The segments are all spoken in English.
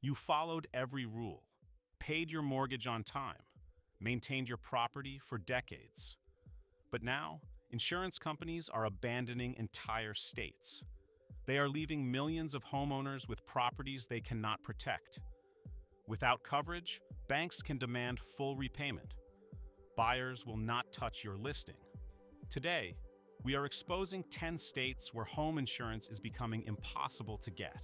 You followed every rule, paid your mortgage on time, maintained your property for decades. But now, insurance companies are abandoning entire states. They are leaving millions of homeowners with properties they cannot protect. Without coverage, banks can demand full repayment. Buyers will not touch your listing. Today, we are exposing 10 states where home insurance is becoming impossible to get,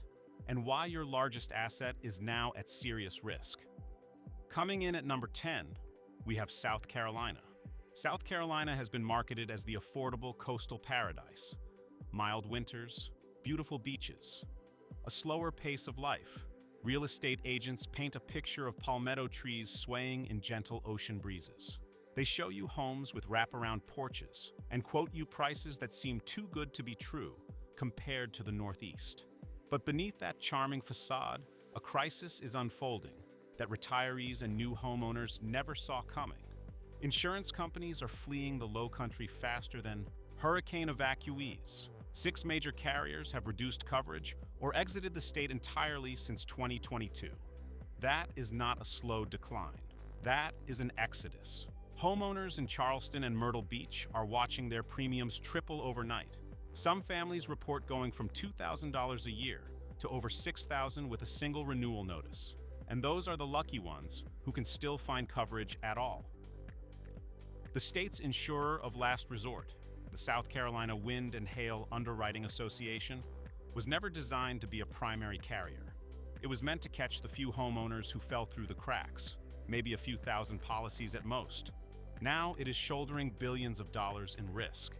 and why your largest asset is now at serious risk. Coming in at number 10, we have South Carolina. South Carolina has been marketed as the affordable coastal paradise. Mild winters, beautiful beaches, a slower pace of life. Real estate agents paint a picture of palmetto trees swaying in gentle ocean breezes. They show you homes with wraparound porches and quote you prices that seem too good to be true compared to the Northeast. But beneath that charming facade, a crisis is unfolding that retirees and new homeowners never saw coming. Insurance companies are fleeing the Lowcountry faster than hurricane evacuees. 6 major carriers have reduced coverage or exited the state entirely since 2022. That is not a slow decline. That is an exodus. Homeowners in Charleston and Myrtle Beach are watching their premiums triple overnight. Some families report going from $2,000 a year to over $6,000 with a single renewal notice. And those are the lucky ones who can still find coverage at all. The state's insurer of last resort, the South Carolina Wind and Hail Underwriting Association, was never designed to be a primary carrier. It was meant to catch the few homeowners who fell through the cracks, maybe a few thousand policies at most. Now it is shouldering billions of dollars in risk.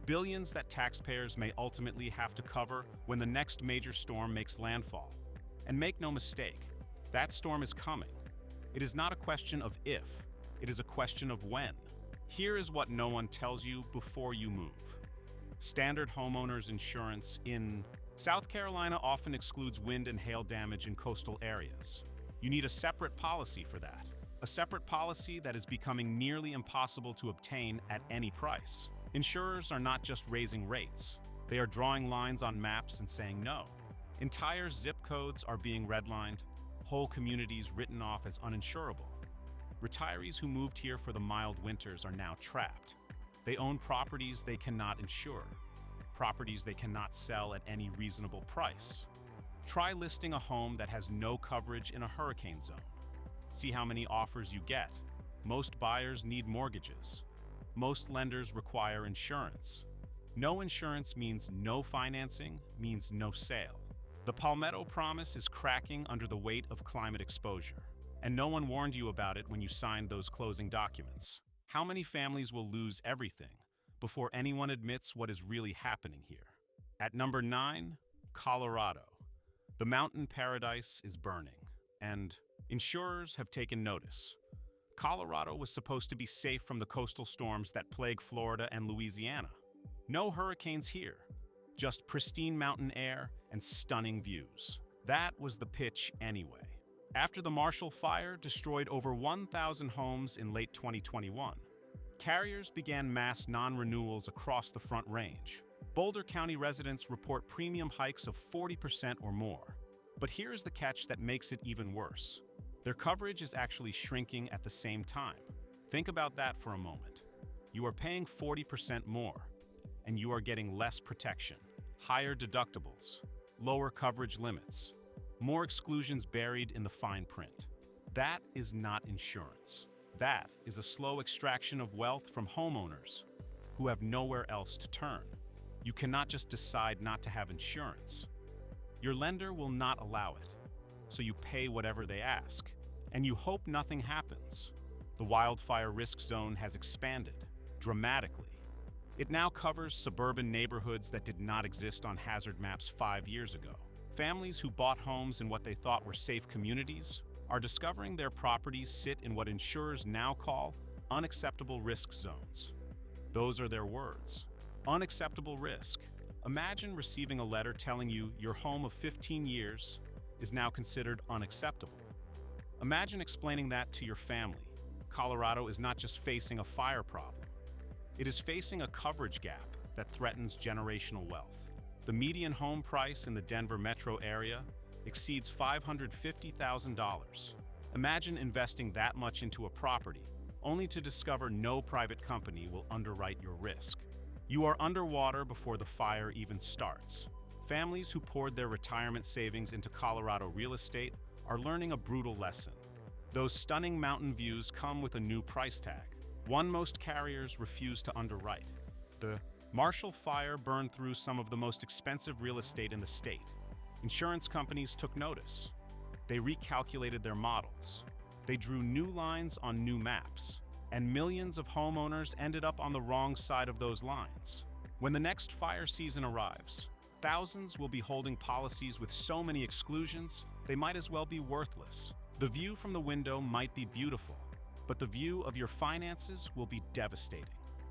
Billions that taxpayers may ultimately have to cover when the next major storm makes landfall. And make no mistake, that storm is coming. It is not a question of if, it is a question of when. Here is what no one tells you before you move. Standard homeowners insurance in South Carolina often excludes wind and hail damage in coastal areas. You need a separate policy for that. A separate policy that is becoming nearly impossible to obtain at any price. Insurers are not just raising rates. They are drawing lines on maps and saying no. Entire zip codes are being redlined, whole communities written off as uninsurable. Retirees who moved here for the mild winters are now trapped. They own properties they cannot insure, properties they cannot sell at any reasonable price. Try listing a home that has no coverage in a hurricane zone. See how many offers you get. Most buyers need mortgages. Most lenders require insurance. No insurance means no financing, means no sale. The Palmetto Promise is cracking under the weight of climate exposure. And no one warned you about it when you signed those closing documents. How many families will lose everything before anyone admits what is really happening here? At number 9, Colorado. The mountain paradise is burning, and insurers have taken notice. Colorado was supposed to be safe from the coastal storms that plague Florida and Louisiana. No hurricanes here, just pristine mountain air and stunning views. That was the pitch anyway. After the Marshall Fire destroyed over 1,000 homes in late 2021, carriers began mass non-renewals across the Front Range. Boulder County residents report premium hikes of 40% or more. But here is the catch that makes it even worse. Their coverage is actually shrinking at the same time. Think about that for a moment. You are paying 40% more, and you are getting less protection, higher deductibles, lower coverage limits, more exclusions buried in the fine print. That is not insurance. That is a slow extraction of wealth from homeowners who have nowhere else to turn. You cannot just decide not to have insurance. Your lender will not allow it, so you pay whatever they ask, and you hope nothing happens. The wildfire risk zone has expanded dramatically. It now covers suburban neighborhoods that did not exist on hazard maps 5 years ago. Families who bought homes in what they thought were safe communities are discovering their properties sit in what insurers now call unacceptable risk zones. Those are their words. Unacceptable risk. Imagine receiving a letter telling you your home of 15 years is now considered unacceptable. Imagine explaining that to your family. Colorado is not just facing a fire problem. It is facing a coverage gap that threatens generational wealth. The median home price in the Denver metro area exceeds $550,000. Imagine investing that much into a property, only to discover no private company will underwrite your risk. You are underwater before the fire even starts. Families who poured their retirement savings into Colorado real estate are learning a brutal lesson. Those stunning mountain views come with a new price tag, one most carriers refuse to underwrite. The Marshall Fire burned through some of the most expensive real estate in the state. Insurance companies took notice. They recalculated their models. They drew new lines on new maps, and millions of homeowners ended up on the wrong side of those lines. When the next fire season arrives, thousands will be holding policies with so many exclusions, they might as well be worthless. The view from the window might be beautiful, but the view of your finances will be devastating.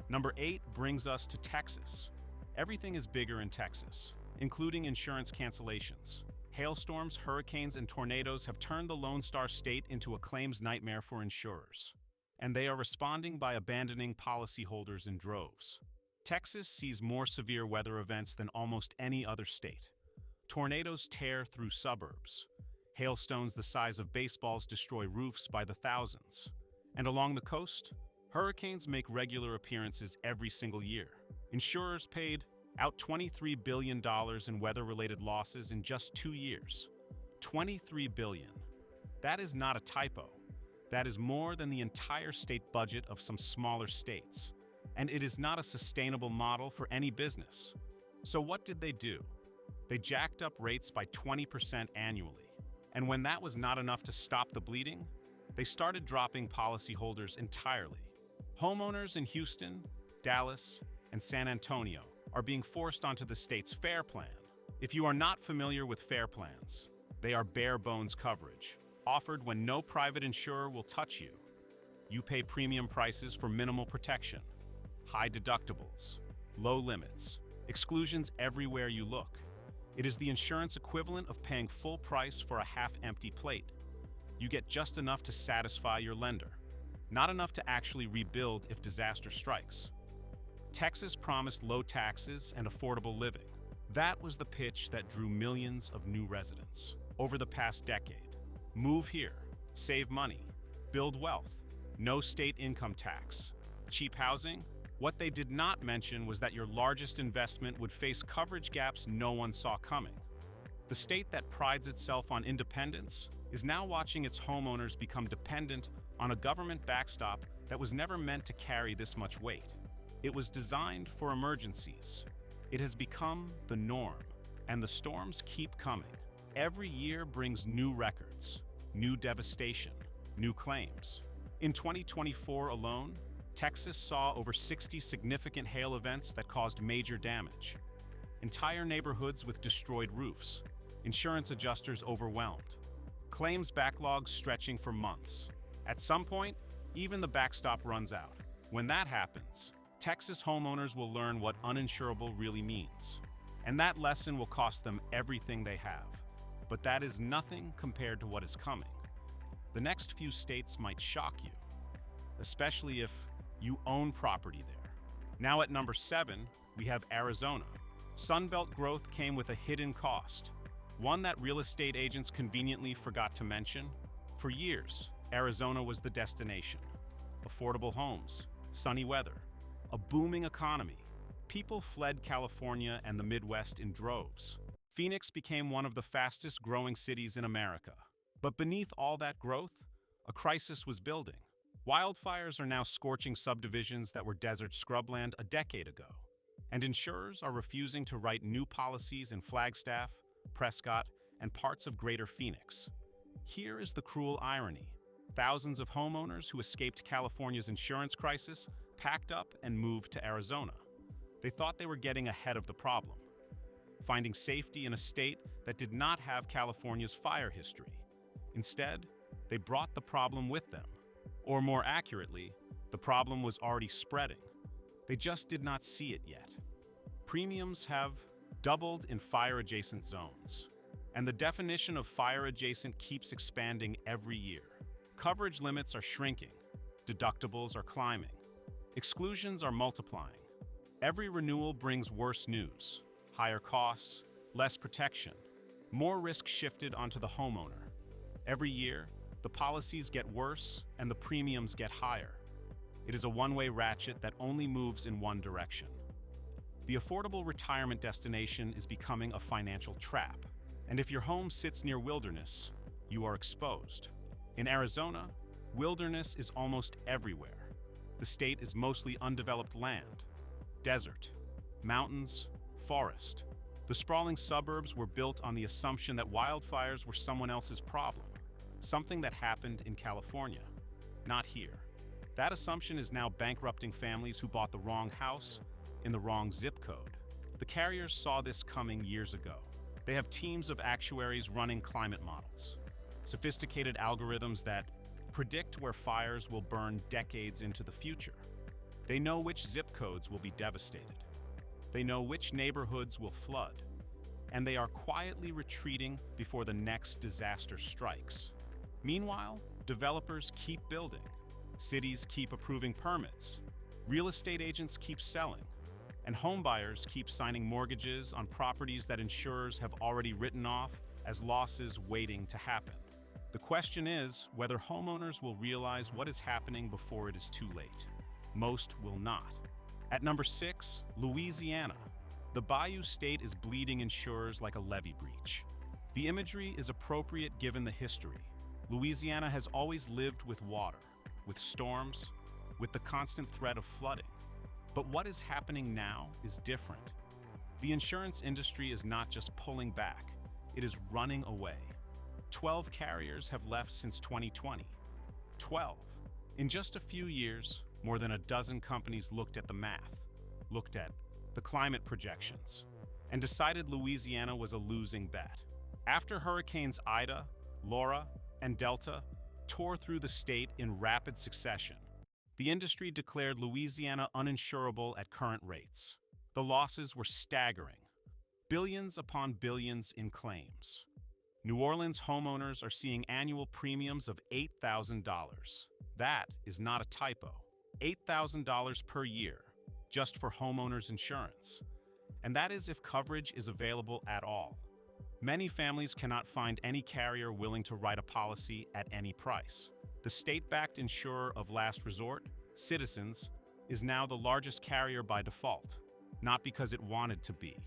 Number 8 brings us to Texas. Everything is bigger in Texas, including insurance cancellations. Hailstorms, hurricanes, and tornadoes have turned the Lone Star State into a claims nightmare for insurers, and they are responding by abandoning policyholders in droves. Texas sees more severe weather events than almost any other state. Tornadoes tear through suburbs. Hailstones the size of baseballs destroy roofs by the thousands. And along the coast, hurricanes make regular appearances every single year. Insurers paid out $23 billion in weather-related losses in just 2 years. $23 billion. That is not a typo. That is more than the entire state budget of some smaller states. And it is not a sustainable model for any business. So what did they do? They jacked up rates by 20% annually. And when that was not enough to stop the bleeding, they started dropping policyholders entirely. Homeowners in Houston, Dallas, and San Antonio are being forced onto the state's FAIR plan. If you are not familiar with FAIR plans, they are bare-bones coverage, offered when no private insurer will touch you. You pay premium prices for minimal protection, high deductibles, low limits, exclusions everywhere you look. It is the insurance equivalent of paying full price for a half-empty plate. You get just enough to satisfy your lender, not enough to actually rebuild if disaster strikes. Texas promised low taxes and affordable living. That was the pitch that drew millions of new residents over the past decade. Move here, save money, build wealth, no state income tax, cheap housing. What they did not mention was that your largest investment would face coverage gaps no one saw coming. The state that prides itself on independence is now watching its homeowners become dependent on a government backstop that was never meant to carry this much weight. It was designed for emergencies. It has become the norm, and the storms keep coming. Every year brings new records, new devastation, new claims. In 2024 alone, Texas saw over 60 significant hail events that caused major damage. Entire neighborhoods with destroyed roofs, insurance adjusters overwhelmed, claims backlogs stretching for months. At some point, even the backstop runs out. When that happens, Texas homeowners will learn what uninsurable really means. And that lesson will cost them everything they have. But that is nothing compared to what is coming. The next few states might shock you, especially if you own property there. Now at number 7, we have Arizona. Sunbelt growth came with a hidden cost, one that real estate agents conveniently forgot to mention. For years, Arizona was the destination. Affordable homes, sunny weather, a booming economy. People fled California and the Midwest in droves. Phoenix became one of the fastest growing cities in America. But beneath all that growth, a crisis was building. Wildfires are now scorching subdivisions that were desert scrubland a decade ago. And insurers are refusing to write new policies in Flagstaff, Prescott, and parts of Greater Phoenix. Here is the cruel irony. Thousands of homeowners who escaped California's insurance crisis packed up and moved to Arizona. They thought they were getting ahead of the problem, finding safety in a state that did not have California's fire history. Instead, they brought the problem with them. Or more accurately, the problem was already spreading. They just did not see it yet. Premiums have doubled in fire-adjacent zones, and the definition of fire-adjacent keeps expanding every year. Coverage limits are shrinking, deductibles are climbing, exclusions are multiplying. Every renewal brings worse news, higher costs, less protection. More risk shifted onto the homeowner. Every year, the policies get worse and the premiums get higher. It is a one-way ratchet that only moves in one direction. The affordable retirement destination is becoming a financial trap, and if your home sits near wilderness, you are exposed. In Arizona, wilderness is almost everywhere. The state is mostly undeveloped land, desert, mountains, forest. The sprawling suburbs were built on the assumption that wildfires were someone else's problem, something that happened in California, not here. That assumption is now bankrupting families who bought the wrong house in the wrong zip code. The carriers saw this coming years ago. They have teams of actuaries running climate models, sophisticated algorithms that predict where fires will burn decades into the future. They know which zip codes will be devastated. They know which neighborhoods will flood, and they are quietly retreating before the next disaster strikes. Meanwhile, developers keep building, cities keep approving permits, real estate agents keep selling, and homebuyers keep signing mortgages on properties that insurers have already written off as losses waiting to happen. The question is whether homeowners will realize what is happening before it is too late. Most will not. At number 6, Louisiana. The Bayou State is bleeding insurers like a levee breach. The imagery is appropriate given the history. Louisiana has always lived with water, with storms, with the constant threat of flooding. But what is happening now is different. The insurance industry is not just pulling back, it is running away. 12 carriers have left since 2020. 12. In just a few years, more than a dozen companies looked at the math, looked at the climate projections, and decided Louisiana was a losing bet. After Hurricanes Ida, Laura, and Delta tore through the state in rapid succession, the industry declared Louisiana uninsurable at current rates. The losses were staggering, billions upon billions in claims. New Orleans homeowners are seeing annual premiums of $8,000. That is not a typo. $8,000 per year, just for homeowners insurance. And that is if coverage is available at all. Many families cannot find any carrier willing to write a policy at any price. The state-backed insurer of last resort, Citizens, is now the largest carrier by default, not because it wanted to be,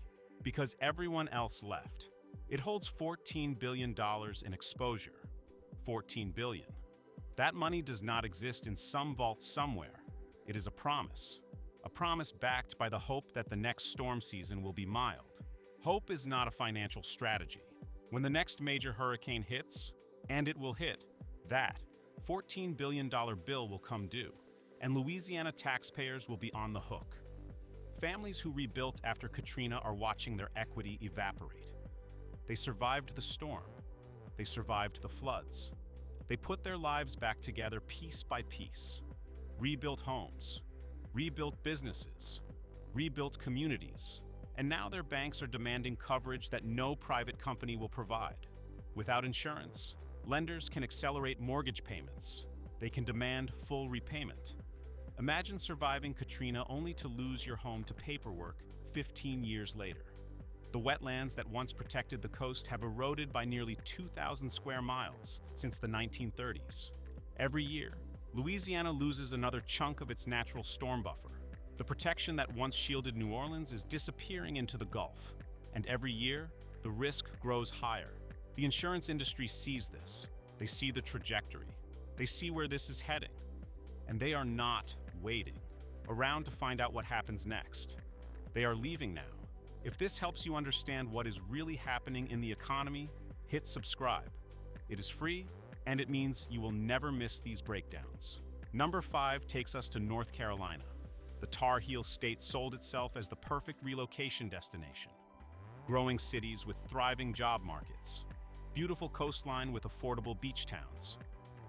because everyone else left. It holds $14 billion in exposure. $14 billion. That money does not exist in some vault somewhere. It is a promise backed by the hope that the next storm season will be mild. Hope is not a financial strategy. When the next major hurricane hits, and it will hit, that $14 billion bill will come due, and Louisiana taxpayers will be on the hook. Families who rebuilt after Katrina are watching their equity evaporate. They survived the storm. They survived the floods. They put their lives back together piece by piece, rebuilt homes, rebuilt businesses, rebuilt communities, and now their banks are demanding coverage that no private company will provide. Without insurance, lenders can accelerate mortgage payments. They can demand full repayment. Imagine surviving Katrina only to lose your home to paperwork 15 years later. The wetlands that once protected the coast have eroded by nearly 2,000 square miles since the 1930s. Every year, Louisiana loses another chunk of its natural storm buffer. The protection that once shielded New Orleans is disappearing into the Gulf, and every year, the risk grows higher. The insurance industry sees this. They see the trajectory. They see where this is heading. And they are not waiting around to find out what happens next. They are leaving now. If this helps you understand what is really happening in the economy, hit subscribe. It is free, and it means you will never miss these breakdowns. Number 5 takes us to North Carolina. The Tar Heel state sold itself as the perfect relocation destination. Growing cities with thriving job markets, beautiful coastline with affordable beach towns,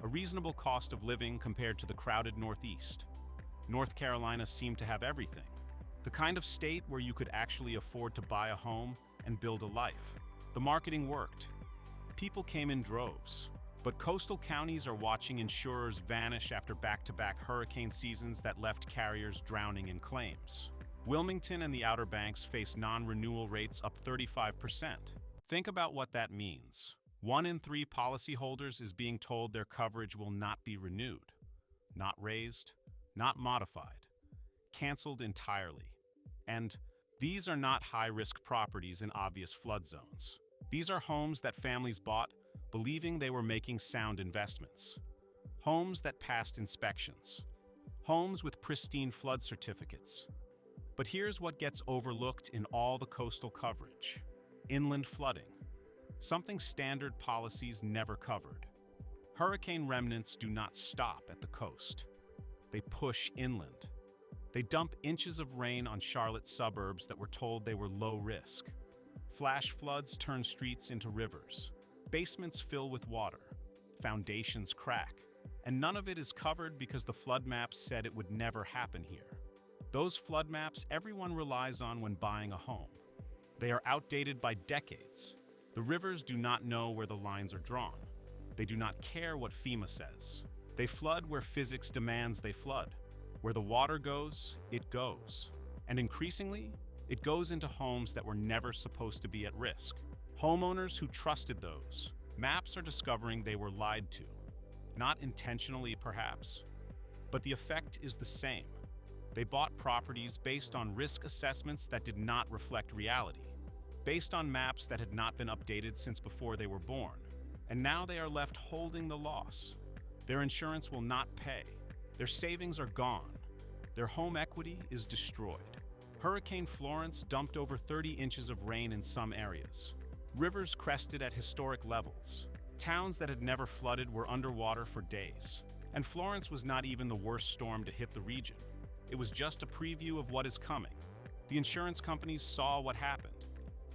a reasonable cost of living compared to the crowded Northeast. North Carolina seemed to have everything. The kind of state where you could actually afford to buy a home and build a life. The marketing worked. People came in droves. But coastal counties are watching insurers vanish after back-to-back hurricane seasons that left carriers drowning in claims. Wilmington and the Outer Banks face non-renewal rates up 35%. Think about what that means. 1 in 3 policyholders is being told their coverage will not be renewed, not raised, not modified, canceled entirely. And these are not high-risk properties in obvious flood zones. These are homes that families bought believing they were making sound investments. Homes that passed inspections. Homes with pristine flood certificates. But here's what gets overlooked in all the coastal coverage: inland flooding. Something standard policies never covered. Hurricane remnants do not stop at the coast. They push inland. They dump inches of rain on Charlotte suburbs that were told they were low risk. Flash floods turn streets into rivers. Basements fill with water. Foundations crack. And none of it is covered because the flood maps said it would never happen here. Those flood maps everyone relies on when buying a home. They are outdated by decades. The rivers do not know where the lines are drawn. They do not care what FEMA says. They flood where physics demands they flood. Where the water goes, it goes. And increasingly, it goes into homes that were never supposed to be at risk. Homeowners who trusted those maps are discovering they were lied to. Not intentionally, perhaps, but the effect is the same. They bought properties based on risk assessments that did not reflect reality, based on maps that had not been updated since before they were born. And now they are left holding the loss. Their insurance will not pay. Their savings are gone. Their home equity is destroyed. Hurricane Florence dumped over 30 inches of rain in some areas. Rivers crested at historic levels. Towns that had never flooded were underwater for days. And Florence was not even the worst storm to hit the region. It was just a preview of what is coming. The insurance companies saw what happened.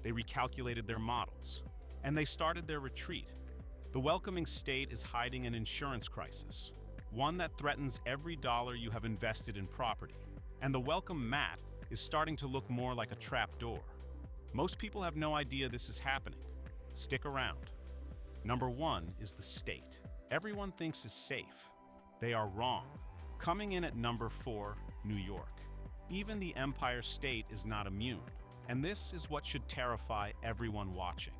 They recalculated their models. And they started their retreat. The welcoming state is hiding an insurance crisis, one that threatens every dollar you have invested in property. And the welcome mat is starting to look more like a trap door. Most people have no idea this is happening. Stick around. Number 1 is the state. Everyone thinks is safe. They are wrong. Coming in at number 4, New York. Even the Empire State is not immune. And this is what should terrify everyone watching.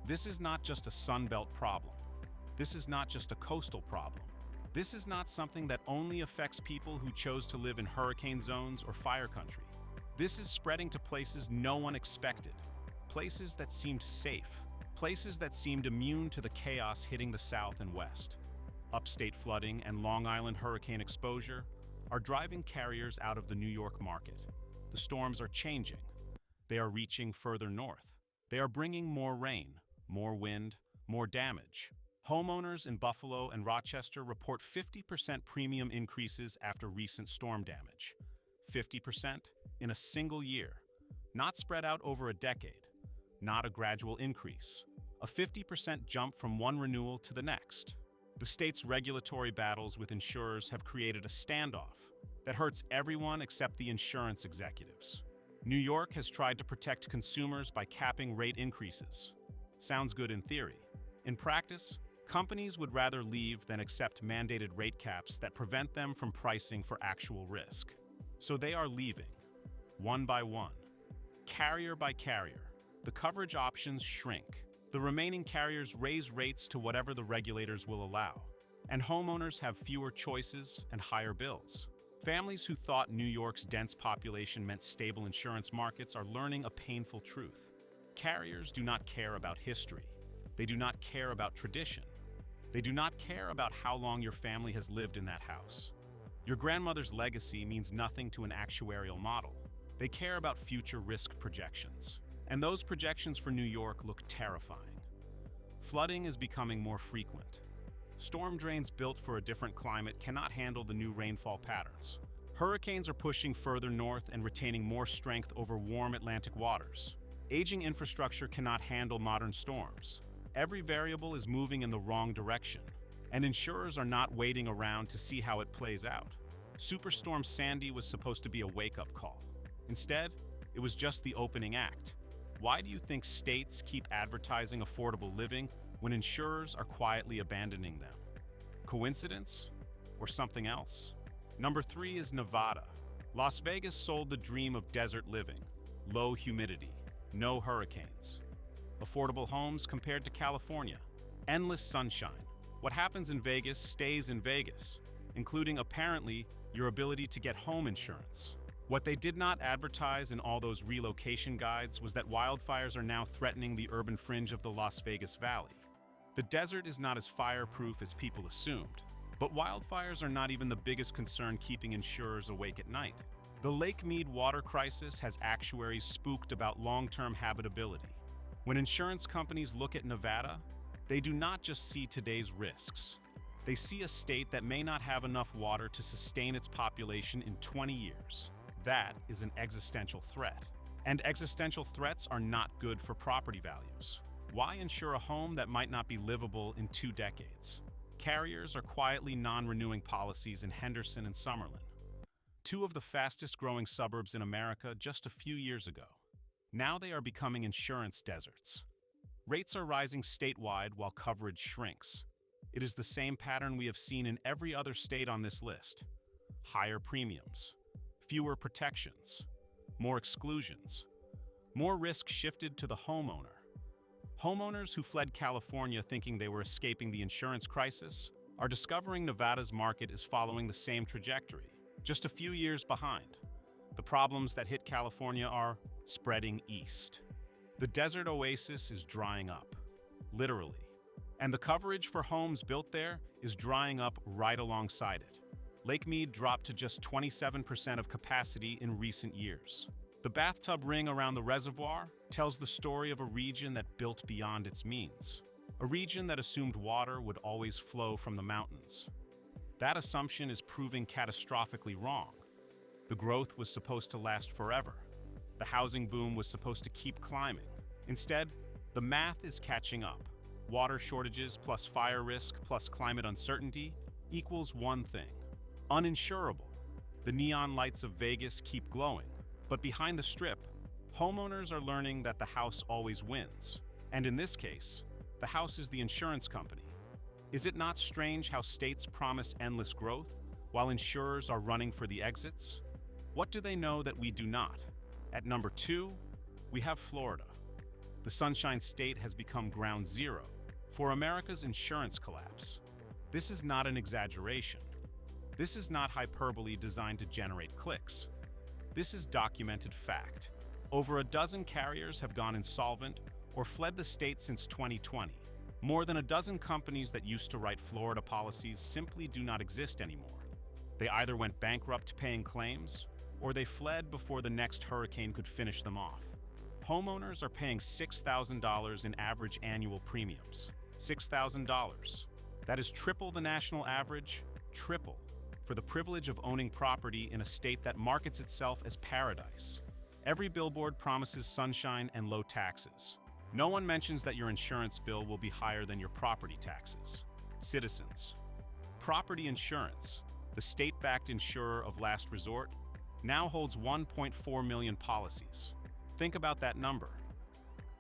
This is not just a Sunbelt problem. This is not just a coastal problem. This is not something that only affects people who chose to live in hurricane zones or fire country. This is spreading to places no one expected. Places that seemed safe. Places that seemed immune to the chaos hitting the South and West. Upstate flooding and Long Island hurricane exposure are driving carriers out of the New York market. The storms are changing. They are reaching further north. They are bringing more rain, more wind, more damage. Homeowners in Buffalo and Rochester report 50% premium increases after recent storm damage. 50% in a single year. Not spread out over a decade. Not a gradual increase. A 50% jump from one renewal to the next. The state's regulatory battles with insurers have created a standoff that hurts everyone except the insurance executives. New York has tried to protect consumers by capping rate increases. Sounds good in theory. In practice, companies would rather leave than accept mandated rate caps that prevent them from pricing for actual risk. So they are leaving, one by one, carrier by carrier. The coverage options shrink. The remaining carriers raise rates to whatever the regulators will allow. And homeowners have fewer choices and higher bills. Families who thought New York's dense population meant stable insurance markets are learning a painful truth. Carriers do not care about history. They do not care about tradition. They do not care about how long your family has lived in that house. Your grandmother's legacy means nothing to an actuarial model. They care about future risk projections. And those projections for New York look terrifying. Flooding is becoming more frequent. Storm drains built for a different climate cannot handle the new rainfall patterns. Hurricanes are pushing further north and retaining more strength over warm Atlantic waters. Aging infrastructure cannot handle modern storms. Every variable is moving in the wrong direction, and insurers are not waiting around to see how it plays out. Superstorm Sandy was supposed to be a wake-up call. Instead, it was just the opening act. Why do you think states keep advertising affordable living when insurers are quietly abandoning them? Coincidence? Or something else? Number 3 is Nevada. Las Vegas sold the dream of desert living, low humidity, no hurricanes. affordable homes compared to California, endless sunshine. What happens in Vegas stays in Vegas, including apparently your ability to get home insurance. What they did not advertise in all those relocation guides was that wildfires are now threatening the urban fringe of the Las Vegas Valley. The desert is not as fireproof as people assumed, but wildfires are not even the biggest concern keeping insurers awake at night. The Lake Mead water crisis has actuaries spooked about long-term habitability. When insurance companies look at Nevada, they do not just see today's risks. They see a state that may not have enough water to sustain its population in 20 years. That is an existential threat. And existential threats are not good for property values. Why insure a home that might not be livable in 2 decades? Carriers are quietly non-renewing policies in Henderson and Summerlin, 2 of the fastest-growing suburbs in America just a few years ago. Now they are becoming insurance deserts. Rates are rising statewide while coverage shrinks. It is the same pattern we have seen in every other state on this list. Higher premiums, fewer protections, more exclusions, more risk shifted to the homeowner. Homeowners who fled California thinking they were escaping the insurance crisis are discovering Nevada's market is following the same trajectory, just a few years behind. The problems that hit California are spreading east. The desert oasis is drying up, literally. And the coverage for homes built there is drying up right alongside it. Lake Mead dropped to just 27% of capacity in recent years. The bathtub ring around the reservoir tells the story of a region that built beyond its means, a region that assumed water would always flow from the mountains. That assumption is proving catastrophically wrong. The growth was supposed to last forever. The housing boom was supposed to keep climbing. Instead, the math is catching up. Water shortages plus fire risk plus climate uncertainty equals one thing: uninsurable. The neon lights of Vegas keep glowing, but behind the strip, homeowners are learning that the house always wins. And in this case, the house is the insurance company. Is it not strange how states promise endless growth while insurers are running for the exits? What do they know that we do not? At number 2, we have Florida. The Sunshine State has become ground zero for America's insurance collapse. This is not an exaggeration. This is not hyperbole designed to generate clicks. This is documented fact. Over a dozen carriers have gone insolvent or fled the state since 2020. More than a dozen companies that used to write Florida policies simply do not exist anymore. They either went bankrupt paying claims, or they fled before the next hurricane could finish them off. Homeowners are paying $6,000 in average annual premiums. $6,000. That is triple the national average, triple, for the privilege of owning property in a state that markets itself as paradise. Every billboard promises sunshine and low taxes. No one mentions that your insurance bill will be higher than your property taxes. Citizens. Property Insurance, the state-backed insurer of last resort, now holds 1.4 million policies. Think about that number.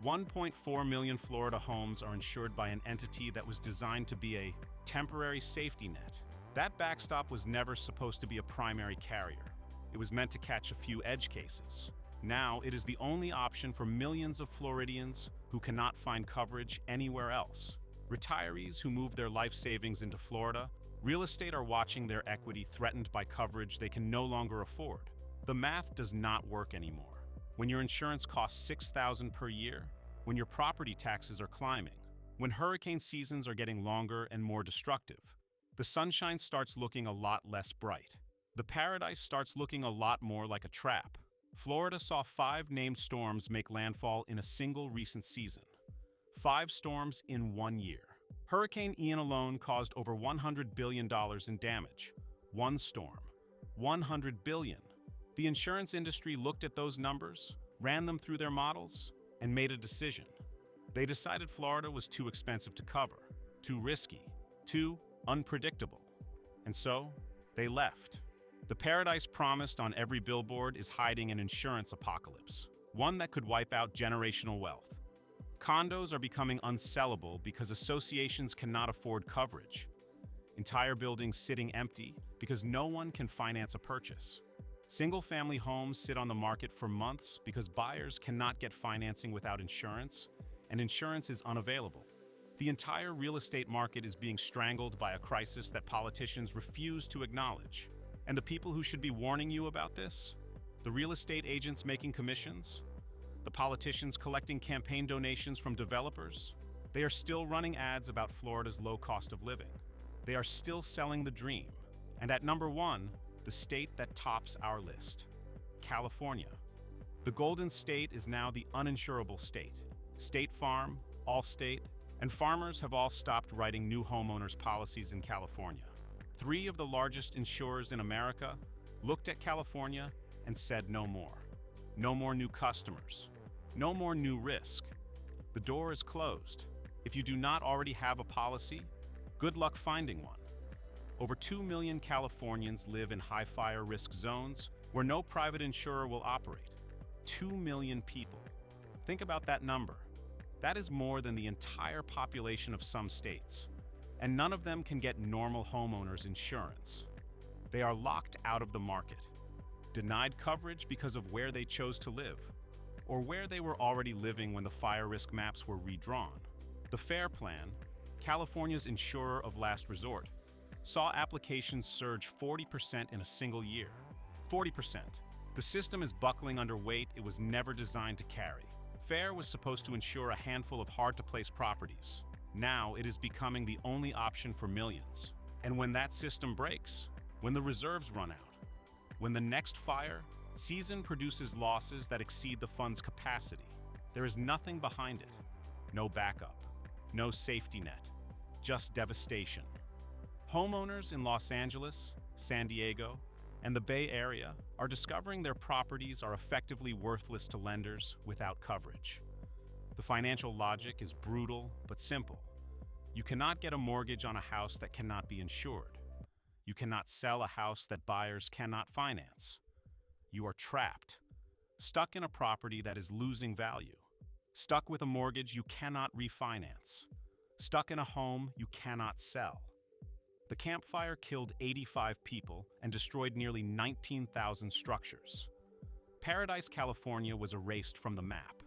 1.4 million Florida homes are insured by an entity that was designed to be a temporary safety net. That backstop was never supposed to be a primary carrier. It was meant to catch a few edge cases. Now it is the only option for millions of Floridians who cannot find coverage anywhere else. Retirees who move their life savings into Florida, real estate are watching their equity threatened by coverage they can no longer afford. The math does not work anymore. When your insurance costs $6,000 per year, when your property taxes are climbing, when hurricane seasons are getting longer and more destructive, the sunshine starts looking a lot less bright. The paradise starts looking a lot more like a trap. Florida saw 5 named storms make landfall in a single recent season. 5 storms in 1 year. Hurricane Ian alone caused over $100 billion in damage. One storm. $100 billion. The insurance industry looked at those numbers, ran them through their models, and made a decision. They decided Florida was too expensive to cover, too risky, too unpredictable. And so, they left. The paradise promised on every billboard is hiding an insurance apocalypse, one that could wipe out generational wealth. Condos are becoming unsellable because associations cannot afford coverage. Entire buildings sitting empty because no one can finance a purchase. Single-family homes sit on the market for months because buyers cannot get financing without insurance, and insurance is unavailable. The entire real estate market is being strangled by a crisis that politicians refuse to acknowledge. And the people who should be warning you about this? The real estate agents making commissions? The politicians collecting campaign donations from developers? They are still running ads about Florida's low cost of living. They are still selling the dream. And at number 1, the state that tops our list, California. The Golden State is now the uninsurable state. State Farm, Allstate, and farmers have all stopped writing new homeowners policies in California. 3 of the largest insurers in America looked at California and said no more. No more new customers. No more new risk. The door is closed. If you do not already have a policy, good luck finding one. Over 2 million Californians live in high fire risk zones where no private insurer will operate. 2 million people. Think about that number. That is more than the entire population of some states. And none of them can get normal homeowners insurance. They are locked out of the market, denied coverage because of where they chose to live, or where they were already living when the fire risk maps were redrawn. The FAIR Plan, California's insurer of last resort, saw applications surge 40% in a single year. 40%. The system is buckling under weight it was never designed to carry. FAIR was supposed to insure a handful of hard-to-place properties. Now it is becoming the only option for millions. And when that system breaks, when the reserves run out, when the next fire season produces losses that exceed the fund's capacity, there is nothing behind it. No backup, no safety net, just devastation. Homeowners in Los Angeles, San Diego, and the Bay Area are discovering their properties are effectively worthless to lenders without coverage. The financial logic is brutal but simple. You cannot get a mortgage on a house that cannot be insured. You cannot sell a house that buyers cannot finance. You are trapped, stuck in a property that is losing value, stuck with a mortgage you cannot refinance, stuck in a home you cannot sell. The Camp Fire killed 85 people and destroyed nearly 19,000 structures. Paradise, California was erased from the map.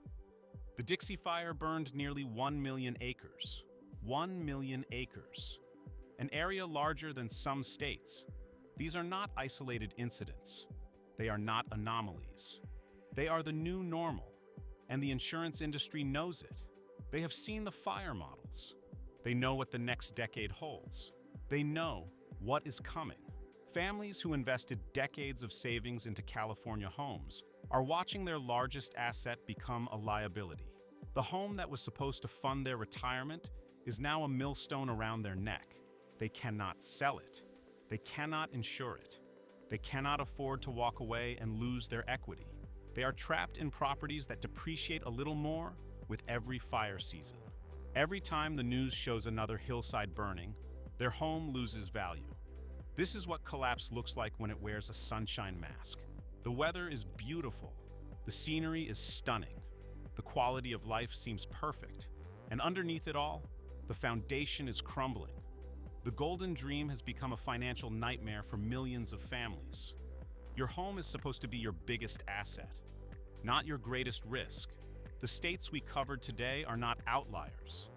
The Dixie Fire burned nearly 1 million acres. 1 million acres. An area larger than some states. These are not isolated incidents. They are not anomalies. They are the new normal, and the insurance industry knows it. They have seen the fire models. They know what the next decade holds. They know what is coming. Families who invested decades of savings into California homes are watching their largest asset become a liability. The home that was supposed to fund their retirement is now a millstone around their neck. They cannot sell it. They cannot insure it. They cannot afford to walk away and lose their equity. They are trapped in properties that depreciate a little more with every fire season. Every time the news shows another hillside burning, their home loses value. This is what collapse looks like when it wears a sunshine mask. The weather is beautiful. The scenery is stunning. The quality of life seems perfect. And underneath it all, the foundation is crumbling. The golden dream has become a financial nightmare for millions of families. Your home is supposed to be your biggest asset, not your greatest risk. The states we covered today are not outliers.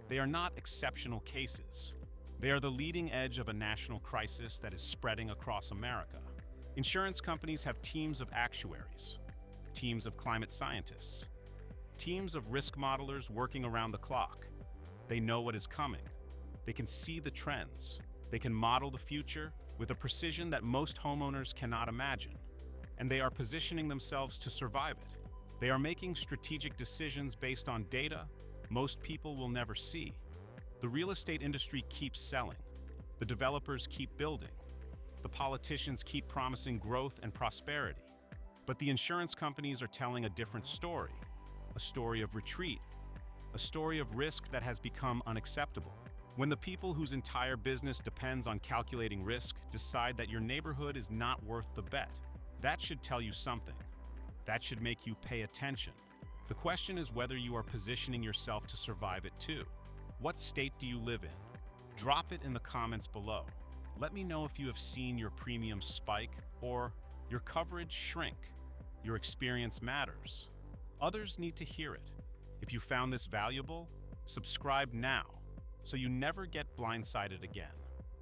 They are not exceptional cases. They are the leading edge of a national crisis that is spreading across America. Insurance companies have teams of actuaries, teams of climate scientists, teams of risk modelers working around the clock. They know what is coming. They can see the trends. They can model the future with a precision that most homeowners cannot imagine. And they are positioning themselves to survive it. They are making strategic decisions based on data most people will never see. The real estate industry keeps selling. The developers keep building. The politicians keep promising growth and prosperity. But the insurance companies are telling a different story. A story of retreat. A story of risk that has become unacceptable. When the people whose entire business depends on calculating risk decide that your neighborhood is not worth the bet, that should tell you something. That should make you pay attention. The question is whether you are positioning yourself to survive it too. What state do you live in? Drop it in the comments below. Let me know if you have seen your premium spike or your coverage shrink. Your experience matters. Others need to hear it. If you found this valuable, subscribe now so you never get blindsided again.